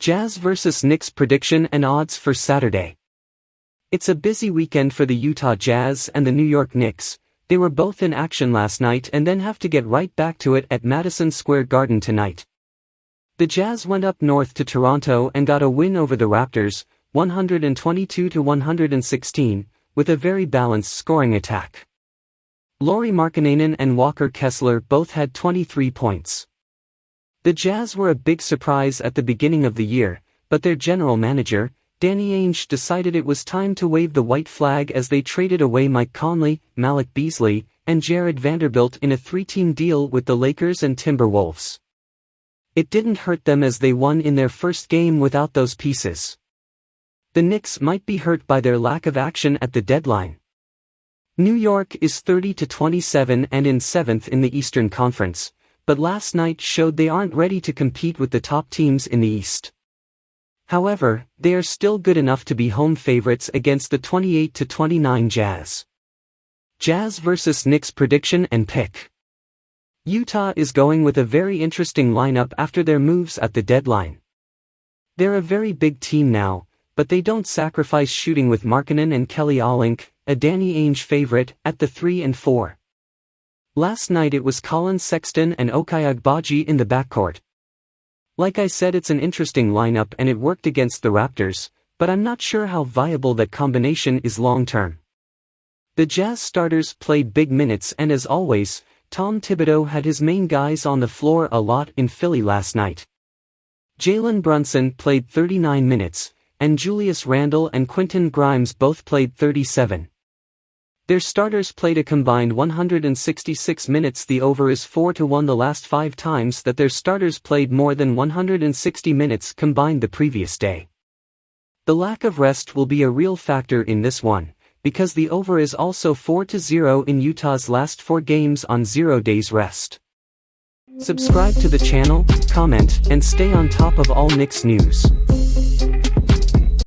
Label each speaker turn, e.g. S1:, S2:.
S1: Jazz vs Knicks prediction and odds for Saturday. It's a busy weekend for the Utah Jazz and the New York Knicks. They were both in action last night and then have to get right back to it at Madison Square Garden tonight. The Jazz went up north to Toronto and got a win over the Raptors, 122-116, with a very balanced scoring attack. Lauri Markkananen and Kessler both had 23 points. The Jazz were a big surprise at the beginning of the year, but their general manager, Ainge, decided it was time to wave the white flag as they traded away Mike Conley, Malik Beasley, and Jarred Vanderbilt in a three-team deal with the Lakers and Timberwolves. It didn't hurt them as they won in their first game without those pieces. The Knicks might be hurt by their lack of action at the deadline. New York is 30-27 and in 7th in the Eastern Conference, but last night showed they aren't ready to compete with the top teams in the East. However, they are still good enough to be home favorites against the 28-29 Jazz. Jazz vs Knicks prediction and pick. Utah is going with a very interesting lineup after their moves at the deadline. They're a very big team now, but they don't sacrifice shooting with Markkananen and Kelly Olynyk, a Ainge favorite, at the 3 and 4. Last night it was Collin Sexton and Ochai Agbaji in the backcourt. Like I said, it's an interesting lineup and it worked against the Raptors, but I'm not sure how viable that combination is long-term. The Jazz starters played big minutes and as always, Tom Thibodeau had his main guys on the floor a lot in Philly last night. Jalen Brunson played 39 minutes, and Julius Randle and Quentin Grimes both played 37. Their starters played a combined 166 minutes. The over is 4-1 the last 5 times that their starters played more than 160 minutes combined the previous day. The lack of rest will be a real factor in this one, because the over is also 4-0 in Utah's last 4 games on 0 days rest. Subscribe to the channel, comment, and stay on top of all Knicks news.